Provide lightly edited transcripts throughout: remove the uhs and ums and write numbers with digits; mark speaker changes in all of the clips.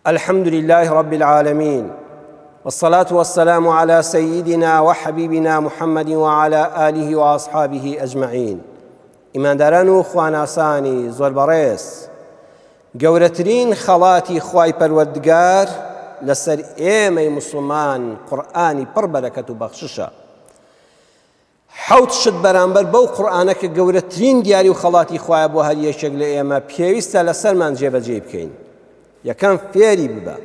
Speaker 1: الحمد لله رب العالمين، والصلاة والسلام على سيدنا وحبيبنا محمد وعلى آله وأصحابه أجمعين. ئیمانداران و خواناسانی زۆر بەڕێز، گەورەترین خەڵاتی خوای پەروەردگار لەسەر ئێمەی موسڵمان قورئانی پڕ بەرەکەت و بەخششە. حەوت شت بەرامبەر بەو قورئانە کە گەورەترین دیاری و خەڵاتی خوایە بۆ هەر یەکێک لە ئێمە پێویستە لەسەرمان جێبەجێ بکەین. یەکەم فێری ببە،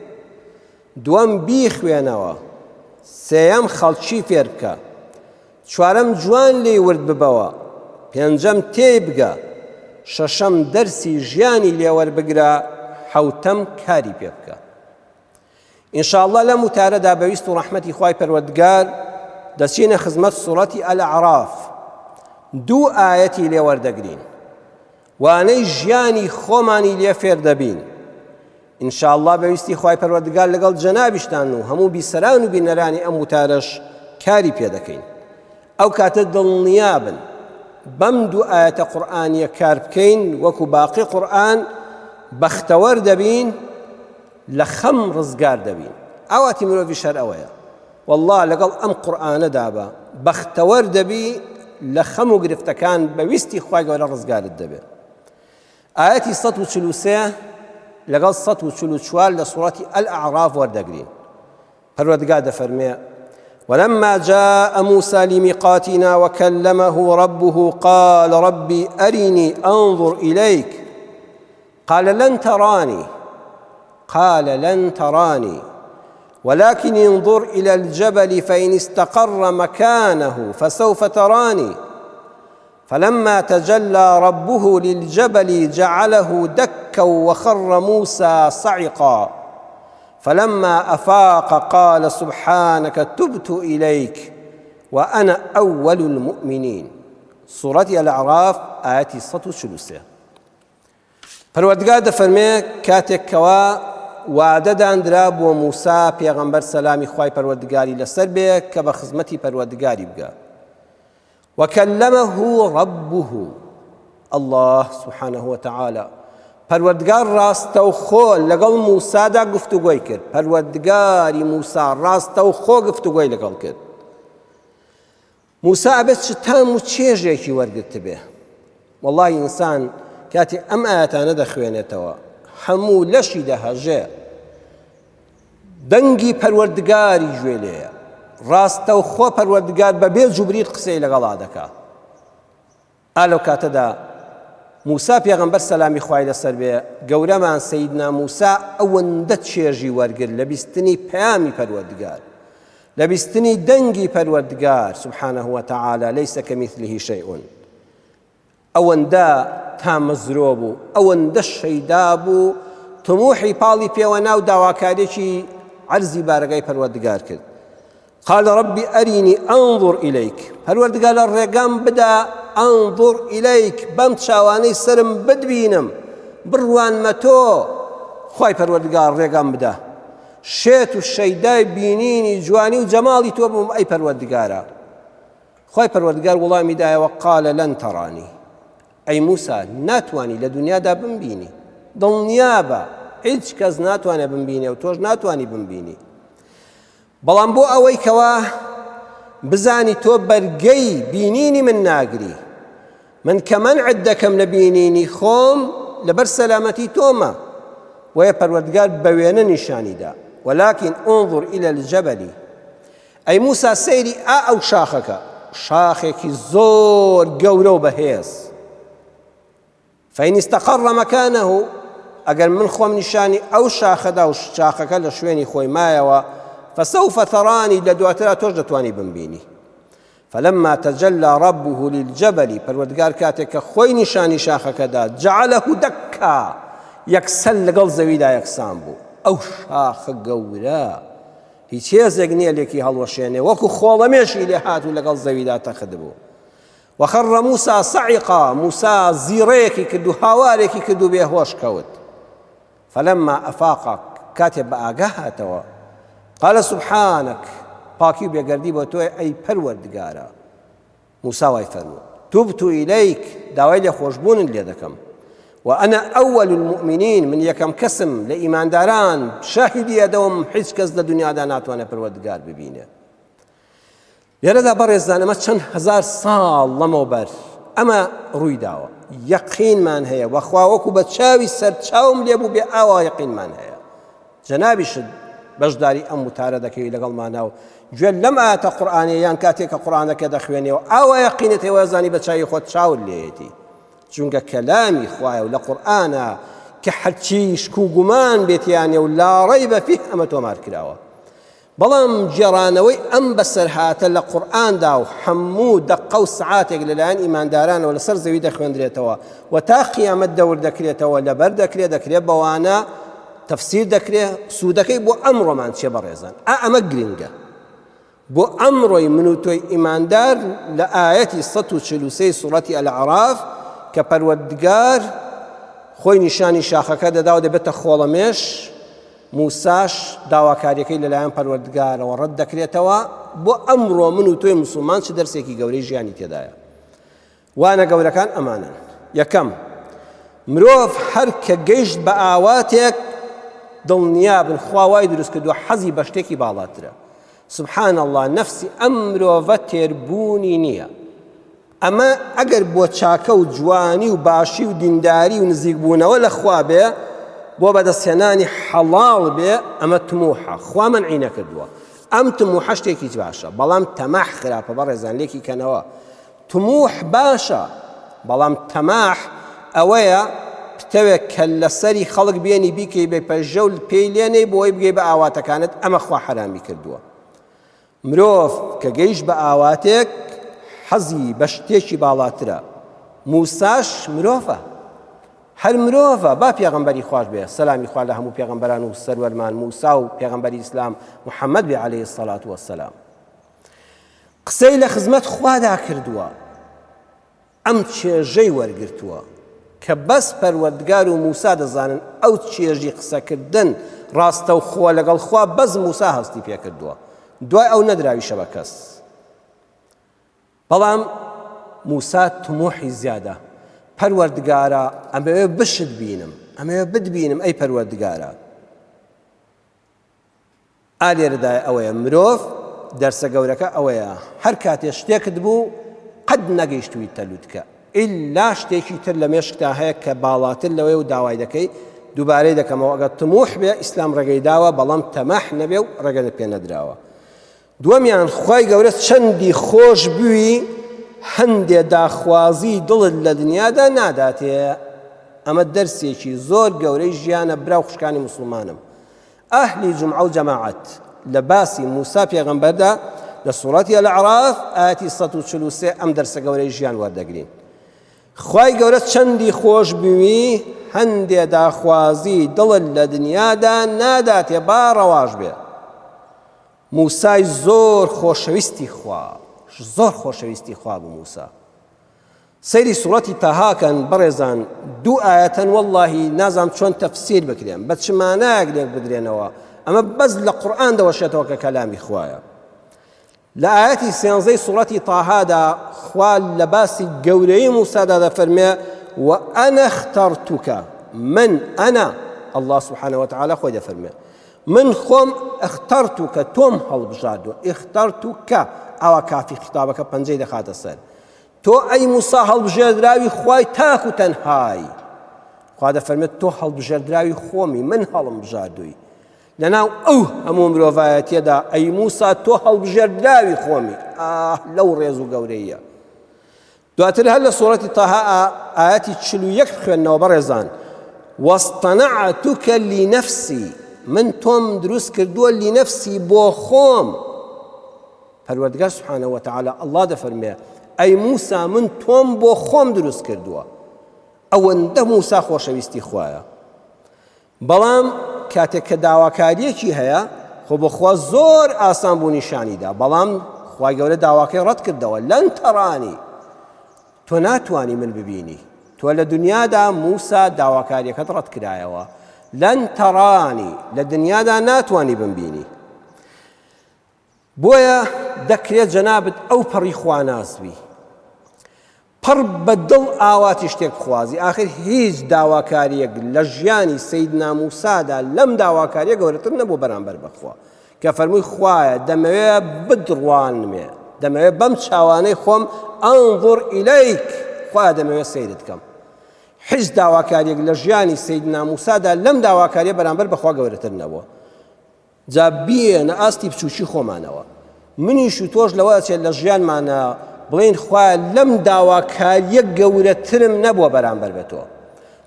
Speaker 1: دووەم بیخوێنەوە، سێیەم خەڵکی فێر بکە، چوارەم جوان لێی ورد ببەوە، پێنجەم تێی بگە، شەشەم دەرسی ژیانی لێوەربگرە، حەوتەم کاری پێ بکە. ئینشاءالله لەم وتارەدا بەویست و ڕەحمەتی خوای پەروەردگار دەچینە خزمەت سوورەتی ئەلعەراف. دوو ئایەتی لێوەردەگرین، وانەی ژیانی خۆمانی لێ فێر دەبین. ئینشاءالله بەویستی خوای پەروەردگار لەگەڵ جەنابیشتان و هەموو بیسەران و بینەرانی ئەم وتارەش کاری پێ دەکەین. ئەو کاتە دڵنیابن بەم دوو ئایەتە قورئانیە کار بکەین، وەکو باقی قورئان بەختەوەر دەبین، لە خەم ڕزگار دەبین. ئاواتی مرۆڤی شەر ئەوەیە، والله لەگەڵ ئەم قورئانەدا بە بەختەوەر دەبی، لە خەم و گرفتەکان بەویستی خوای گەورە ڕزگارت دەبێت. ئایەتی 143 لەگەڵ 144 لە سوورەتی ئەلعەراف وەردەگرین. پەروەردگار دەفەرمێ: ولما جاء موسى لميقاتنا وكلمه ربه قال ربي أرني أنظر إليك قال لن تراني ولكن انظر إلى الجبل فإن استقر مكانه فسوف تراني فلما تجلى ربه للجبل جعله دكا وخر موسى صعقا فلما أفاق قال سبحانك تبت إليك وأنا أول المؤمنين. سورة الأعراف آية 143. پەروەردگار دەفەرمێ کاتێک کەوا وعدەدانرا بۆ موسا پێغەمبەر سەلامی خوای پەروەردگاری لەسەر بێ کە بە خزمەتی پەروەردگاری بگە. وكلمه ربه، الله سبحانه وتعالى پەروەردگار ڕاستەوخۆ لەگەڵ موسادا گفتوگۆی کرد. پەروەردگاری موسا ڕاستەوخۆ گفتوگۆی لەگەڵ کرد. موسا ئەبێت چ تام و چێژێکی وەرگرت بێ. والله ئینسان کاتی ئەم ئایەتانە دەخوێنێتەوە هەموو لەشی دەهەژێ، دەنگی پەروەردگاری گوێ لێیە. ڕاستەوخۆ پەروەردگار بەبێ جوبریل قسەی لەگەڵا دەکا. ئالەو کاتەدا موسا پێغەمبەر سەلامی خوای لەسەر بێ گەورەمان سەیدنا موسا ئەوەندە چێژی وەرگرت لە بیستنی پەیامی پەروەردگار، لە بیستنی دەنگی پەروەردگار سبحانه وتعالى لەیسە کەمیثلیه شەیئون. ئەوەندە تامەزرۆ بوو، ئەوەندە شەیدا بوو، تموحی پاڵی پێوە ناو داواکارێکی عەرزی بارەگای پەروەردگار کرد. قال ربي أرني أنظر إليك، پەروەردگار لە ڕێگام بدا، أنظر إليك، بەم چاوانەی سرم بدبینم، بڕوانمە تۆ. خوای پەروەردگار ڕێگام بدا، شێت و شەیدای بینینی جوانی و جەماڵی تۆ بووم ئەی پەروەردگارە. خوای پەروەردگار وەڵامی دایەوە قال لن تراني، ئەی موسا ناتوانی لە دنیادا بمبینی، دڵنیا بە هیچ کەس ناتوانێ بمبینێ و تۆش ناتوانی بمبینی. بەڵام بۆ ئەوەی کەوا بزانی تۆ بەرگەی بینینی من ناگری، من کە مەنعت دەکەم لە بینینی خۆم لەبەر سەلامەتی تۆمە. وەیە پەروەردگار بە وێنە نیشانیدا. ولكن انظر إلى الجبل، ئەی موسا سەیری ئەو شاخەکە، شاخێکی زۆر گەورە و بەهێز. فإن استقر مكانه، ئەگەر من خۆم نیشانی ئەو شاخەدا و شاخەکە لە شوێنی خۆی مایەوە، فسوف تراني لدواترا تۆش دەتوانی بمبینی. فلما تجلى ربه للجبل، پەروەردگار کاتێک کە خۆی نیشانی شاخەکەدا، جعله دەکا، یەکسەر لەگەڵ زەویدا یەکسان بوو. ئەو شاخە گەورە هیچ هێزێک نییە لێکی هەڵوەشێنێ، وەکو خۆڵەمێشی لێ هات و لەگەڵ زەویدا تەخت بوو. وخر موسى صعقا، موسا زیڕەیەکی کرد و هاوارێکی کرد و بێهۆش کەوت. فلما أفاق، کاتێ بە ئاگا هاتەوە، قال سبحانك، پاکی و بێگەردی بۆ تۆی ئەی پەروەردگارە. موسا وای فەرموو تبت إليك، داوای لێ خۆشبوونت لێ دەکەم. وأنا أول المؤمنين من يكم كسم لإيمان داران شاهدي يدوم حيث كز لدنيا دانات وأنا پروردگار ببينه لێرەدا بەڕێزان ئەمە چەند هەزار ساڵ لەمەوبەر ئەمە ڕووی داوە یەقینمان هەیە وەخوا وەکو بە چاوی سەرچاوم لێبوو بێ ئاوا یەقینمان هەیە جەنابیشت بەشداری ئەم وتارە دەکەوی لەگەڵماناو گوێ لەم ئاەتە قورئانیە یان کاتێک کە قورئانەکە دەخوێنێەوە ئاوا یەقینت هەیە وەزانی بە چاوی خۆت چاول لێیەتی چونکە کەلامی خوایە و لە قورئانە کە هەرچی شک و گومان بێتیانێ و لا ڕەیبە فیه ئەمە تۆمار کراوە بەڵام جێڕانەوەی ئەم بەسەرهاتە لە قورئاندا و هەموو دەقە و سعاتێک لەلایەن ئیماندارانەوە لەسەر زەوی دەخوێندرێتەوە و تا قیامەت دەور دەکرێتەوە لەبەر دەکرێت بەوانە تەفسیر دەکرێت سوودەکەی بۆ ئەمڕۆمان چێ بەڕێزان ئەمە گرنگە بۆ ئەمڕۆی من و تۆی ئیماندار لە ئاەتی 143 سوڕەتی ئەلعەراف کە پەروەردگار خۆی نیشانی شاخەکە دەدا و دەبێتە خۆڵەمێش موساش داواکاریەکەی لەلایەن پەروەردگارەوە ڕەت دەکرێتەوە بۆ ئەمڕۆ من و تۆی موسڵمان چ دەرسێکی گەورەی ژیانی تێدایە وانە گەورەکان ئەمانن یەکەم مرۆڤ هەر کە گەیشت بە ئاواتێک دڵنیا بن خوا وای دروست کردووە حەزی بە شتێکی باڵاترە سبحان الله نەفسی ئەم مرۆڤە تێربوونی نییە ئەمە ئەگەر بۆ چاکە و جوانی و باشی و دینداری و نزیکبوونەوە لە خوا بێ بۆ بەدەستهێنانی حەڵاڵ بێ ئەمە تموحە خوا مەنعی نەکردووە ئەم تموحە شتێکی باشە بەڵام تەماح خراپە بەڕێزان لێکی کەنەوە تموح باشە بەڵام تەماح ئەوەیە پتەوێک کە لەسەری خەڵک بێنی بیکەی بێ پەژە و پێی لێنەی بۆی بگەی بە ئاواتەکانت ئەمە خوا حرامی کردووە مرۆڤ کە گەیشت بە ئاواتێک حەزی بە شتێکی باڵاترە موساش مرۆڤە هەر مرۆڤە با پێغەمبەری خوش بێ سەلامی خوا لە هەموو پێغەمبەران و سەروەرمان موسا و پێغەمبەری ئیسلام محەممەد بێ عەلەیهی السەڵات وەسەلام قسەی لە خزمەت خوادا کردووە ئەم چێژەی وەرگرتووە کە بەس پەروەردگار و موسا دەزانن ئەو چێژی قسەکردن ڕاستە و خۆ لەگەڵ خوا بەس موسا هەستی پێکردووە دوای ئەو نەدراویشە بە کەس بەڵام موسا تموحی زیادە پەروەردگارە ئەمەوێ بشت بینم ئەمەوێ بتبینم ئەی پەروەردگارە ئالێرەدای ئەوەیە مرۆڤ دەرسە گەورەکە ئەوەیە هەر کاتێ شتێکت بوو قەت نەگەیشتووی تەلووتکە ئیلا شتێکی تر لە مێشکتا هەیە کە باڵاتر لەوەی و داوای دەکەی دووبارەی دەکەمەوە ئەگەر تموح بێ ئیسلام ڕێگەی داوە بەڵام تەماح نەبێ و ڕێگە پێ نەدراوە دووەمیان خوای گەورە چەندی خۆش بووی هەندێ داخوازی دڵت لە دنیادا ناداتێ ئەمە دەرسێکی زۆر گەورەی ژیانە براو خوشکانی موسڵمانم ئەهلی جومعە و جەماعەت لە باسی موسا پێغەمبەردا لە سوڕەتی ئەلعەراف ئاەتی 143 ئەم دەرسە گەورەی ژیان وەردەگرین خوای گەورە چەندی خۆش بووی هەندێ داخوازی دڵت لە دنیادا ناداتێ با ڕەواژ بێ موسای زۆر خۆشەویستی خوا زۆر خۆشەویستی خوا بوو موسا سەیری سوڕەتی تاهاکەن بەڕێزان دوو ئاەتەن وەڵڵاهی نازام چۆن تەفسیر بکرێن بە چ مانایەک لێک بدرێنەوە ئەمە بەس لە قورئان دەوەشێتەوە کە کەلامی خوایە لە ئاەتی 13 سوڕەتی تاهادا خوا لە باسی گەورەی موسادا دەفەرمێ وأنا اخترتك من أنا الله سبحانه وتعالى خۆی دەفەرمێ من خۆم اخترتك تۆم هەڵبژاردووە اخترتك ئەوە کافی خیتابەکە پەنجەی دەخاتە سەر تۆ ئەی موسا هەڵبژێردراوی خوای تاک و تەنهای خوا دەفەرمێت تۆ هەڵبژێردراوی خۆمی من هەڵم بژاردووی لەناو ئەو هەموو مرۆڤایەتیەدا ئەی موسا تۆ هەڵبژێردراوی خۆمی لەو ڕێز و گەورەیە دواتر هەر لە سوڕەتی تاها ئاەتی 41 بخوێنەوە بەڕێزان واصطنعتك لنفسي من تۆم دروست کردووە لنفسی بۆ خۆم پەروەردگار سبحانه وتعالى الله دەفەرمێ ئەی موسا من تۆم بۆ خۆم دروست کردووە ئەوەندە موسا خۆشەویستی خوایە بەڵام کاتێک کە داواکاریەکی هەیە خۆ بەخوا زۆر ئاسان بوو نیشانیدا بەڵام خوای گەورە داواکەی ڕەت کردەوە لەن تەڕانی تۆ ناتوانی من ببینی تۆ لە دنیادا موسا داواکاریەکەت ڕەت کرایەوە لەن تەڕانی لە دنیادا ناتوانی بمبینی بۆیە دەکرێت جەنابەت ئەو پەڕی خواناسبی پڕ بە دڵ ئاواتی شتێک بخوازی. ئاخر هیچ داواکاریەک لە ژیانی سەیدنا موسادا لەم داواکاریە گەورەتر نەبوو بەرامبەر بەخوا کە فەرمووی خوایە دەمەوێت بدڕوانمێ، دەمەوێت بەم چاوانەی خۆم ئەنظر ئیلەیک، خوایە دەمەوێت سەیرت کەم. هیچ داواکاریەک لە ژیانی سەیدنا موسادا لەم داواکاریە بەرامبەر بەخوا گەورەتر نەبووە. جا بیێنە ئاستی بچووکی خۆمانەوە، منیش و تۆش لەوە چێت لە ژیانمانە بڵین خوایە لەم داواکاریە گەورەترم نەبووە بەرامبەر بە تۆ.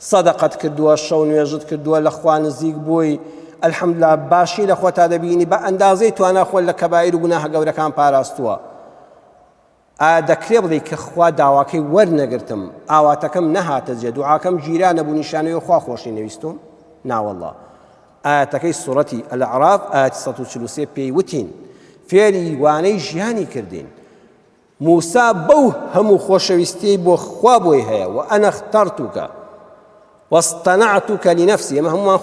Speaker 1: سەدەقەت کردووە، شەو نوێژت کردووە، لە خوا نزیک بووی، ئەلحەمدولیلا باشی لە خۆتا دەبینی، بە ئەندازەی توانا خۆت لە کەبایر و گوناهە گەورەکان پاراستووە. ئایا دەکرێ بڵێ کە خوا داواکەی وەرنەگرتم، ئاواتەکەم نەهاتە جێ، دوعاکەم گیرانە بوو، نیشانەوەی خوا خۆشی نەویستم؟ ناوەڵڵا. ئاەتەکەی سوڕەتی ئەلعراف ئاەتی 143 پێی وتین فێری وانەی ژیانی کردین. موسا بەو هەموو خۆشەویستی بۆ خوا بۆی هەیە و ئەنە اختەرتوکە واصطنعتك لنفسي، ئەمە هەمومان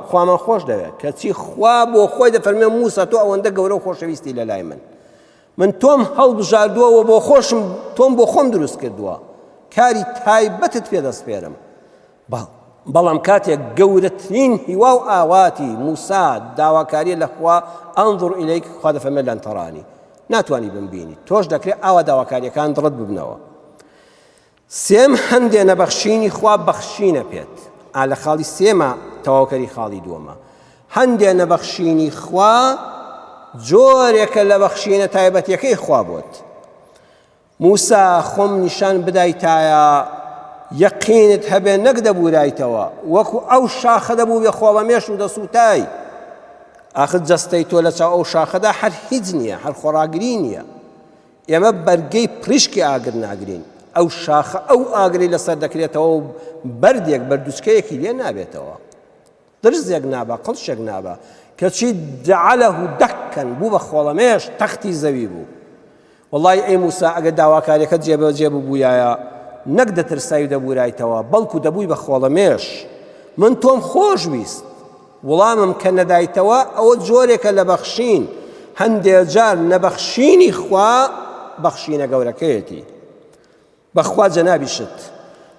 Speaker 1: خوامان خۆش دەوێت کەچی خوا بۆ خۆی دەفەرمێ موسا تۆ ئەوەندە گەورە و خۆشەویستی لە لای من تۆم هەڵبژاردووە بۆ خۆشم، تۆم بۆ خۆم دروست کردووە، کاری تایبەتت پێدەسپێرم. بەڵام کاتێک گەورەترین هیوا و ئاواتی موسا داواکاریە لە خوا ئەنظر ئیلەیک، خوا دەفەرمێ لەن تەڕانی، ناتوانی بمبینی، تۆش دەکرێت ئاوا داواکاریەکان دڕت ببنەوە. سێم هەندێ نەبەخشینی خوا بەخشینە پێت، لە خاڵی سێمە تەواوکەری خاڵی دووەمە. هەندێ نەبەخشینی خوا جۆرێکە لە بەخشینە تایبەتیەکەی خوا بۆت. موسا خۆم نیشان بدایتایە یەقینت هەبێ نەک دەبورایتەوە، وەکو ئەو شاخە دەبوو بێ خۆ بە مێشم دەسووتای. ئاخر جەستەی تۆ لە چاو ئەو شاخەدا هەر هیچ نییە، هەر خۆڕاگری نییە. ئێمە بەرگەی پرشکی ئاگر ناگرین، ئەو شاخە ئەو ئاگری لەسەر دەکرێتەوە و بەردێک بەردوچکەیەکی لێ نابێتەوە، درزێک نابە، قڵشێک نابە، کەچی جەعەلەه دەکەن بوو بە خۆڵەمێش تەختی زەوی بوو. وەڵڵی ئەی موسا ئەگەر داواکاریەکەت جێبەجێ ببوویایە نەک دەترسایی دەبورایتەوە، بەڵکو دەبووی بە خۆڵەمێش. من تۆم خۆش ویست، وەڵامم کە نەدایتەوە ئەوە جۆرێکە لە بەخشین. هەندێک جار نەبەخشینی خوا بەخشینە گەورەکەیەتی. بەخوا جەنابیشت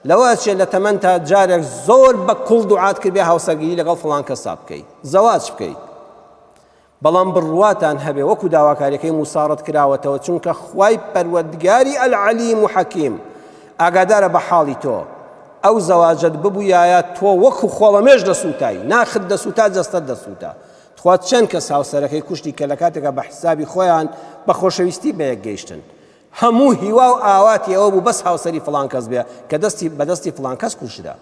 Speaker 1: لەوە چێت لە تەمەەن تا جارێک زۆر بە کوڵ دوعات کردبێ هاوسەرگیری لەگەڵ فڵان کەسا بکەیت، زەواج بکەیت، بەڵام بڕواتان هەبێ وەکو داواکاریەکەی موساڕەت کراوەتەوە، چونکە خوای پەروەردگاری ئەلعەلیم و حەکیم ئاگادارە بە حاڵی تۆ. ئەو زەواجت ببوویایە تۆ وەکو خۆڵەمێش دەسووتای، ناخت دەسووتا جەستەت دەسووتە. تخوات چەند کەس هاوسەرەکەی کوشتی کە لە کاتێکە بە حسابی خۆیان بە خۆشەویستی بەیەک گەیشتن، هەموو هیوا و ئاواتی ئەوە بوو بەس هاوسەری فڵان کەس بێ کە بەدەستی فڵان کەس کوشرا،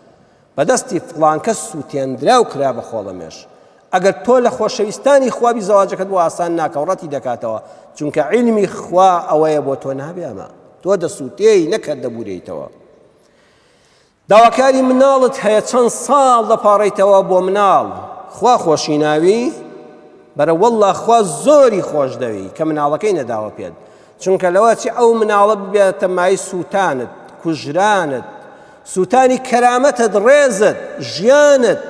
Speaker 1: بەدەستی فڵان کەس سووتێنرا و کرا بە خۆڵەمێش. ئەگەر تۆ لە خۆشەویستانی خوابی زەواجەکەت بۆ ئاسان ناکە و ڕەتی دەکاتەوە، چونکە عیلمی خوا ئەوەیە بۆ تۆ نابێ، ئەمە تۆ دەسووتێی نەکرد دەبورێیتەوە. داواکاری مناڵت هەیە چەند ساڵ دەپاڕێیتەوە بۆ مناڵ، خوا خۆشی ناوی بەرە وەڵڵا خوا زۆری خۆش دەوی کە مناڵەکەی نەداوە پێت، چونکە لەوە چی ئەو مناڵە ببێتە مای سووتانت، کوژرانت، سووتانی کەرامەتت، ڕێزت، ژیانت،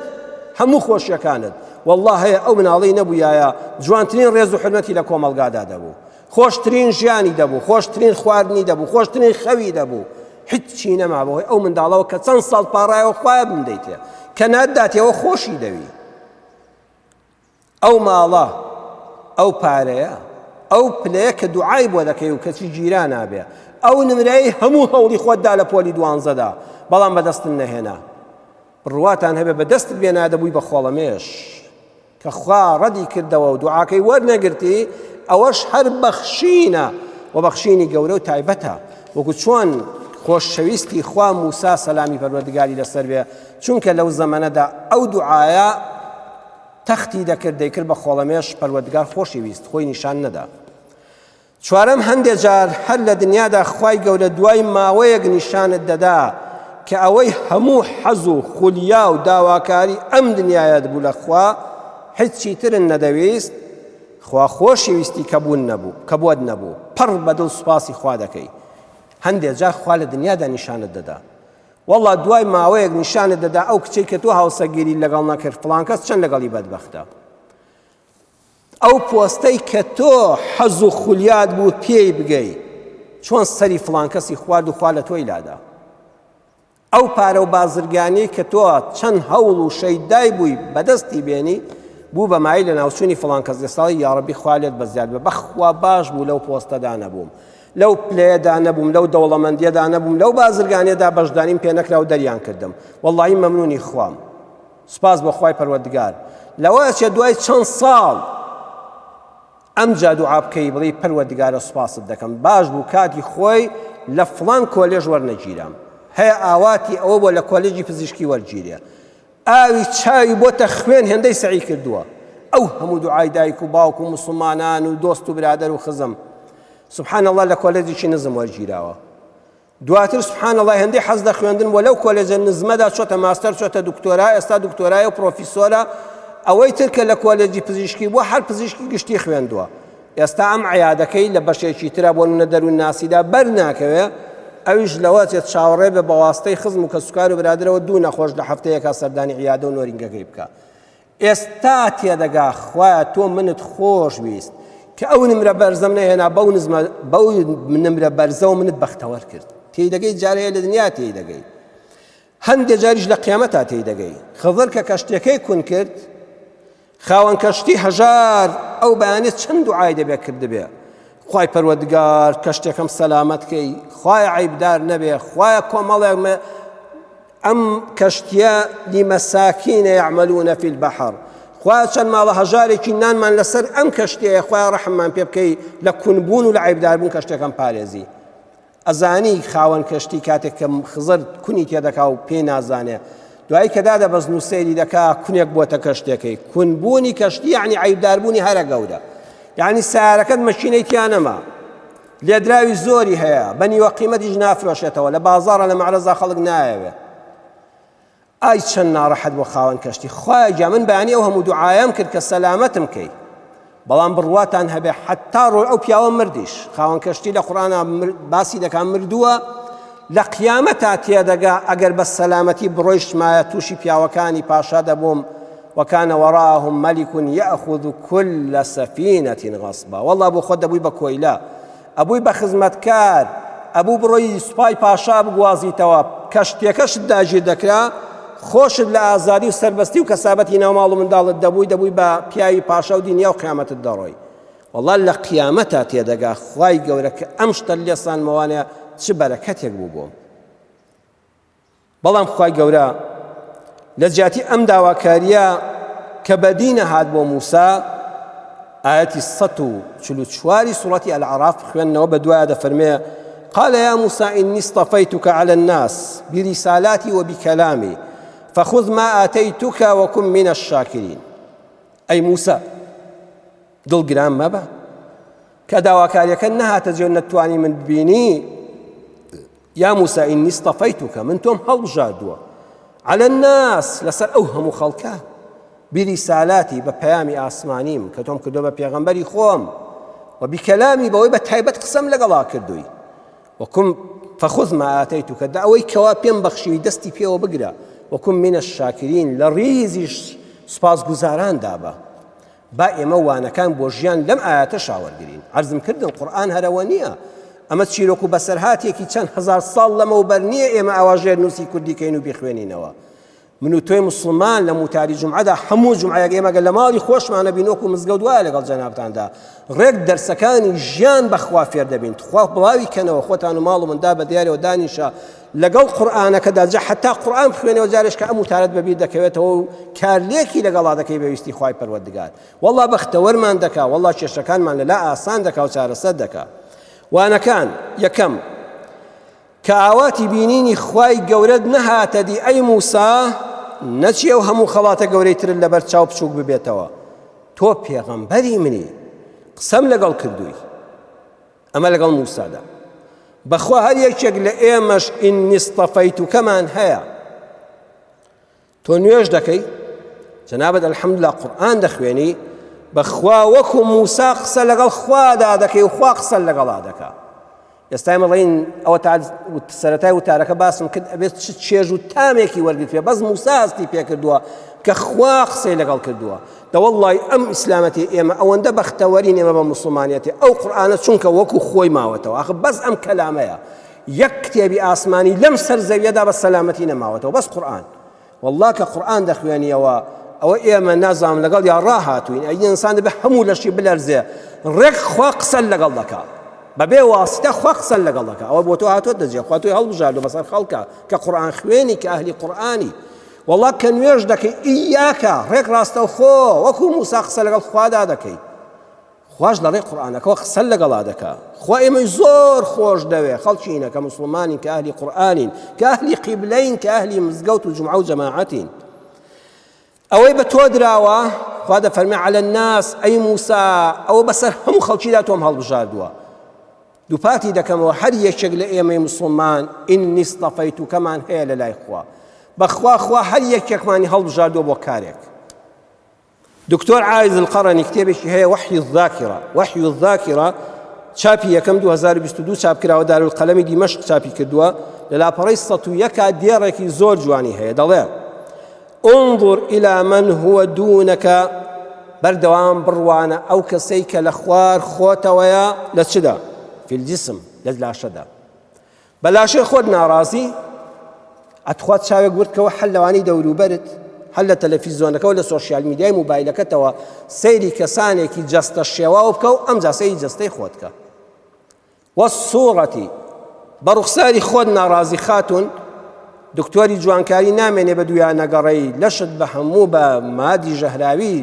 Speaker 1: هەموو خۆشیەکانت. والله هەیە ئەو مناڵی نەبوویایە جوانترین ڕێز و حرمەتی لە کۆمەڵگادا دەبوو، خۆشترین ژیانی دەبوو، خۆشترین خواردنی دەبوو، خۆشترین خەوی دەبوو، هیچی نەمابەوەی ئەو منداڵەوە کە چەند ساڵ پاڕایەوە خوایە بمدەیتێ کە ناداتیەوە خۆشی دەوی. ئەو ماڵە، ئەو پارەیە، ئەو پلەیە کە دوعای بۆ دەکەی و کەچی گیران نابێ، ئەو نمرەی هەموو هەوڵی خۆتدا لە پۆلی 12دا، بەڵام بەدەستن نەهێنا. بڕواتان هەبێ بەدەستت بێنا دەبووی بە خۆڵەمێش کە خوا ڕەدی کردەوە و دوعاکەی وەرنەگرتی، ئەوەش هەر بەخشینە و بەخشینی گەورە و تایبەتە. وەکو چۆن خۆشەویستی خوا موسا سەلامی پەروەردگاری لەسەر بێ، چونکە لەو زەمانەدا ئەو دوعایە تەختی دەکرد دەیکرد بە خۆڵەمێش، پەروەردگار خۆشی ویست، خۆی نیشان نەدا. چوارەم هەندێک جار هەر لە دنیادا خوای گەورە دوای ماوەیەک نیشانت دەدا کە ئەوەی هەموو حەز و خولیا و داواکاری ئەم دنیایە بوو لە خوا، هیچی ترن نەدەویست، خوا خۆشی ویستی کە بۆت نەبوو، پڕ بەدڵ سوپاسی خوا دەکەی. هەندێک جار خوا لە دنیادا نیشانت دەدا، والله دوای ماوەیەک نیشانت دەدا ئەو کچەی کە تۆ هاوسەگیری لەگەڵ نەکرد فڵان کەس چەند لەگەڵی بەدبەختە، ئەو پۆستەی کە تۆ حەز و خولیات بوو پێی بگەی، چۆن سەری فڵان کەسی خوارد و خوا لە تۆی لادا ئەو پارە و بازرگانی کە تۆ چەند هەوڵ و شەیدای بووی بەدەستی بێنی بوو بەمایی لە ناوچوونی فڵان کەس لەساڵی یاڕەبی خوا لێت بەزیاد بە بەخوا باش بوو لەو پۆستەدا نەبووم لەو پلەیەدا نەبووم لەو دەوڵەمەندیەدا نەبووم لەو بازرگانیەدا بەشداریم پێ نەکرا و دەریان کردم وەڵڵاهی مەمنونی خوام سوپاس بۆ خوای پەروەردگار لەوەیە چێ دوای چەند ساڵ ئەم جا دوعا بکەی بڵێی پەروەردگارە سوپاست دەکەم باش بوو کاتی خۆی لە فڵان کۆلێژ وەرنەگیرم هەیە ئاواتی ئەوە بۆ لە کۆلێجی پزیشکی وەرگیرێ ئاوی چاوی بۆتە خوێن هێندەی سەعی کردووە ئەو هەموو دوعای دایک و باوک و موسڵمانان و دۆست و برادەر و خزم سبحان الله لە کۆلێجێکی نزم وەرگیراوە دواتر سبحان الله هەندەی حەز لە خوێندن بۆ لەو کۆلێجە نزمەدا چۆتە ماستەر چۆتە دکتۆرا ئێستا دکتۆرایە و پرۆفیسۆرە ئەوەی ترکە لە کۆلێجی پزیشکی بووە هەر پزیشکی گشتی خوێندووە ئێستا ئەم عیادەکەی لە بەشێکی ترا بۆ نمونە دەروون ناسیدا بەرناکەوێ ئەویش لەوە چێت چاوەڕێ بە بەواستەی خزم و کەسوکار و برادرەوە دوو نەخۆش لە هەفتەیەکە سەردانی عیادە و نۆرینگەکەی بکە ئێستا تێدەگا خوایە تۆ منت خۆش ویست کە ئەو نمرە بەرزەم نەهێنا بەو نمرە بەرزە و منت بەختەوەر کرد تێیدەگەی جارەیە لە دنیا تێیدەگەی هەندێک جاریش لە قیامەتا تێیدەگەی خضر کە کەشتەکەی کون کرد خاوەن کەشتی هەژار ئەو بەیانێت چەند دوعای دەبێ کردبێ خوای پەروەردگار کەشتێکم سەلامەتکەی خوای عیبدار نەبێ خوایە کۆمەڵێک ئەم کەشتیە لیمەساکینە یعملونە فی البەحر خوایە چەند ماڵە هەژارێکی نانمان لەسەر ئەم کەشتەیە خوایە ڕەحممان پێ بکەی لە کونبوون و لە عیبداربوون کەشتێکم پارێزی ئەزانی خاوەن کەشتی کاتێک کە خزر کونی تێدەکا و پێی نازانێ دوایی کەدا دەبەزن و سەیری دەکا کونێک بۆتە کەشتێکەی کونبوونی کەشتی یعنی عیبداربوونی هەرە گەورە یعنی سیارەکەت مەشینەی تیا نەما لێدراوی زۆری هەیە بەنیوە قیمەتیش نافرۆشێتەوە لە بازاڕە لە مەعرەزا خەڵک نایەوێ ئای چەند ناڕەحەت بۆ خاوەن کەشتی خوایە جا من بەیانی ئەو هەموو دوعایم کرد کە سەلامەتم کەی بەڵام بڕواتان هەبێ حتا ڕۆی ئەو پیاوە مردیش خاوەن کەشتی لە قورئانە باسی دەکات مردووە لە قیامەتا تێدەگا ئەگەر بە سەلامەتی بڕۆیشتمایە تووشی پیاوەکانی پاشا دەبووم وكان وراءهم ملك يأخذ كل سفينة غصبا والله أبو خود أبوي بكويلا أبوي بخزمتكار أبو بروي سباي باشا بقوازي تواب كشتيكش داجي دكرا خوش لآزادي وسربستي وكسابتي نومالو من دال الدبوي دبوي بياي باشا ودنيا وقيامة الدروي والله لقيامتها تيدقا خواي قولك أمشت الليصان موانع شبركتك بوبوم بلام خواي قولا لجاتي أم داواكاريا كبدين هاد بو موسى آياتي السطو شلو شواري سورة الأعراف خواننا وبدوا هذا فرمي قال يا موسى إني اصطفيتك على الناس برسالاتي وبكلامي فخذ ما آتيتك وكن من الشاكرين أي موسى دل قرام مبا كداواكاريا كأنها تجون التواني من بيني يا موسى إني اصطفيتك من توم هالجادوا على الناس لسر أوهم خلقه برسالاتي ببيامي آسمانيم كتوم كدوبة بيغمبري خوم وبكلامي بوي بتهيبة قسم لقلا كردوي وكم فخذ ما آتيتك دعوي كوابين بخشي دستي فيه وبقرا وكن من الشاكرين لريزي سباس گزاران دابا باقي موانا كان بوجيان لم آيات شاور قرين عرضم كردن القرآن هروانية أما تشيلوكو بسرهاتي كي كان 1000 سال لما وبرنية إما أواجير نوسي كردي كينو بيخويني نوا منو توي مسلمان لموتاري جمعة دا حمو جمعة إما قال لمالي خوش معنا بينوكو مزقود والي قال جنابتان دا ريك درسكاني جيان بخوا فير دبين تخوا بلاوي كانوا أخوتانو مالو من دابا دياري ودانيشا لقل قرآن كدا جا حتى قرآن بخويني وجارش كأمو تارد ببيد دكويته كارليكي لقل هذا كي بيستي خواي پروردگار والله بختور من دكا والله ششكان من لا آسان دكا وشارسد دكا وأنا كان يكم كآواتي بينيني خواي قورد نها تدي أي موسى نچي وهمو خلاطة قوريتر اللي برچاو بشوك ببيتوا تو پیغمبري مني قسم لقل كردوي أما لقل موسى دا بخوا هل يكشك لإيمش إني اصطفيتو كمان هيا تو نيوش دكي جنابت الحمد لله قرآن دخويني بخوا وكو موسى قسل لقل خوا دادكي وخوا قسل لقل دادكا يستعمل الله أو سرتاي وتارك باسم كد أبيت تشيجو تاميكي ورقت فيها بس موسى استي فيها كردوا كخوا قسل لقل كردوا دەوەڵڵی ئەم ئیسلامەتی ئێمە ئەوەندە بەختەوەرین ئێمە بە مسلمانیەتی ئەو قورئانە چونکە وەکو خۆی ماوەتەوە ئاخ بەس ئەم کەلامەیە یەک کتێبی ئاسمانی لەم سەر زەویەدا بە سەلامەتی نەماوەتەوە بەس قورئان والله کە قورئان دەخوێنیەوە ئەوە ئێمە نازانم لەگەڵ یا ڕاهاتوین ئەی ئینسان دەبێ هەموو لەشی بلەرزێ ڕێک خوا قسە لەگەڵ دەکات بەبێ واسطە خوا قسە لەگەڵ دەکات ئەوە بۆ تۆ هاتووە دەجێ خوا تۆی هەڵبژاردووە بەسەر خەڵکە کە قورئان خوێنی کە ئەهلی قورئانی والله کە نوێژ دەکەی ئیاکە ڕێک ڕاستەوخۆ وەکو موسا قسە لەگەڵ خوادا دەکەی خواش لە ڕێی قورئانەکەەوە قسە لەگەڵا دەکات خوا ئێمەی زۆر خۆش دەوێ خەڵکینە کە مسلمانین کە ئەهلی قورئانین کە ئەهلی قیبلەین کە ئەهلی مزگەوت و جومعە و جەماعەتین ئەوەی بە تۆ دراوە خوا دەفەرمێ عەلە الناس ئەی موسا ئەوە بەسەر هەموو خەڵکیدا تۆم هەڵبژاردووە دووپاتی دەکەمەوە هەر یەکێک لە ئێمەی مسلمان ئینی استەفەیتوکەمان هەیە لە لای خوا بەخوا خوا هەر یەکێکمانی هەڵبژاردووە بۆ کارێک دکتۆر عایز القەڕەنی کتێبێکی هەیە وەحی الذاکرە چاپی یەکەم 2022 چاپکراوە دارولقەلەمی دیمەشق چاپی کردووە لە لاپەڕەی 101 دێڕێکی زۆر جوانی هەیە دەڵێ انظر إلى من هو دونك بردوام بڕوانە ئەو کەسەی کە لە خوار خۆتەوەیە لە چدا في الجسم لە لاشەدا بە لاشەی خۆت ناڕازی ئەتخوات چاوێک وردکەوە هەر لەوانەی دەوروبەرت هەر لە تەلەڤیزۆنەکەەوە لە سۆشیال میدیای موبایلەکەتەوە سەیری کەسانێکی جەستە شێواوە بکە و ئەمجا سەیری جەستەی خۆت کە وەسوورەتی بە ڕوخساری خۆت ناڕازی خاتون دکتۆری جوانکاری نامێنێ بە دویان نەگەڕێی لەشت بە هەموو بە مادی ژەهراوی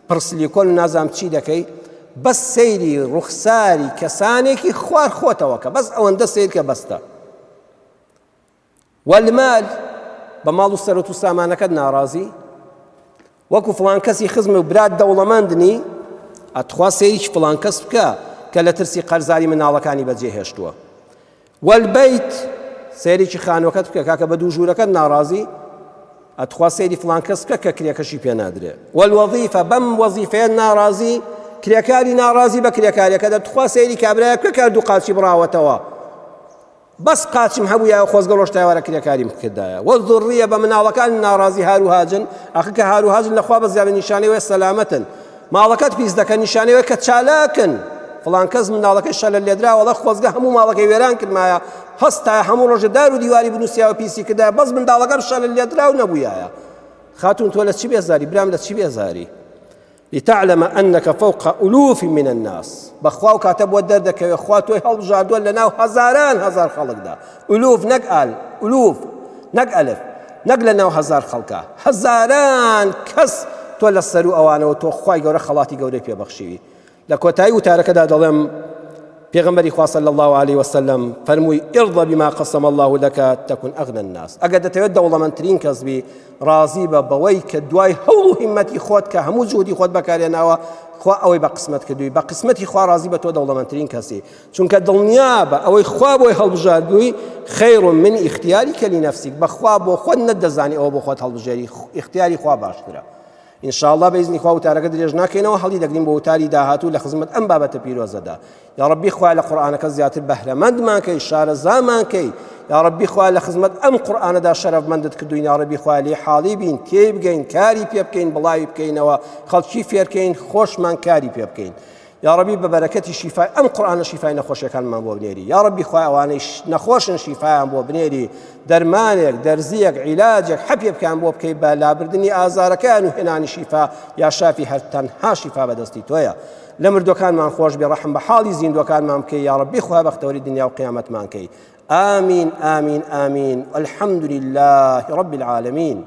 Speaker 1: پرسلیکۆل و نازام چی دەکەی بەس سەیری ڕوخساری کەسانێکی خوار خۆتەوە کە بەس ئەوەندە سیر کە بەستە والمال بە ماڵ و سەرەت و سامانەکەت ناڕازی وەکو فڵان کەسی خزم و برات دەوڵەمەندنی ئەتخوا سەیریش فڵان کەس بکە کە لە ترسی قەرزاری مناڵەکانی بەجێهێشتووە والبەیت سەیرێکی خانووەکەت بکە کاکە بە دوو ژوورەکەت ناڕازی ئەتخوا سەیری فڵان کەس بکە کە کرێکەشی پێ نادرێ والوەظیفە بەم وەظیفەیە ناڕازی کرێکاری ناڕازی بە کرێکاریەکە دەتخوا سەیری کابرایە بکە کە دوو قاچی بڕاوەتەوە بەس قاچم هەبوویە خۆزگە ڕۆژتایوارە کرێکاریم کردایە وەذوڕیە بە مناڵەکان ناڕازی هاروهاجن ئەخە کە هاروهاجن لەخوا بە زیابە نیشانەوەی سەلامەتن ماڵەکەت پیس دەکە نیشانەوەی کە چالاکن فڵان کەس مناڵەکەی شەلە لێدرا وەڵە خۆزگە هەموو ماڵەکەی وێران کردمایە هەستایە هەموو ڕۆژە دار و دیواری بنووسیاوە پیسی کردایە بەس منداڵەکەم شەلە لێدرا و نەبوویایە خاتون تۆ لە چی بێزاری برام لە چی بێزاری لتعلم أنك فوق ألوف من الناس بخوا وكاتب ودر كي إخواتو هل جاردون لنا هزاران هزار خلق دا ألوف نقل ألوف نقلف نقلنا هزار خلقه هزاران كس تولى السرو أوانا وتو خواي جورا خلاتي جورا في بخشي لكوتاي وتارك دا ظلم پیغمبر خوا صلى الله عليه وسلم فرموي ارضى بما قسم الله لك تكن أغنى الناس أقد تود من ترين كسبي راضي بوي كدواي هو همتي خود كهمو جهدي خود بكارينا خوا أوي بقسمت كدوي بقسمتي خوا راضي بتود من ترين كسي چونك الدنيا أوي خوا بوي هالبجادوي خير من اختيارك لنفسك بخوا بو خود ندزاني أو بو خود هالبجاري اختياري خوا باشترا إن شاء الله بإذن الله وتعالى قد رجنا كينا وحلي دقدين بوتاري داهاتو لخدمة أم بابة بيروزة دا يا ربي خوا على قرآنك زيادة البهرة مند ما كي شار زمان كي يا ربي خوا على خدمة أم قرآن دا شرف مندت كدوين يا ربي خوا علي حالي بين تيب جين كاري بيبكين بلاي بكين وخلشي فيركين خوش من كاري بيبكين يا ربي ببركة الشفاء أم قرآن الشفاء نخوش كان ما بو بنيري يا ربي خوا وانا نخوش الشفاء بو بنيري درمانك درزيك علاجك حبيب كان بو بكي بلا بردني آزار كانوا هنا شفاء يا شافي هل تنها شفاء بدستي تويا لمردو كان ما نخوش برحم بحالي زين دو كان ما مكي يا ربي خوا بختوري الدنيا وقيامة ما مكي آمين آمين آمين الحمد لله رب العالمين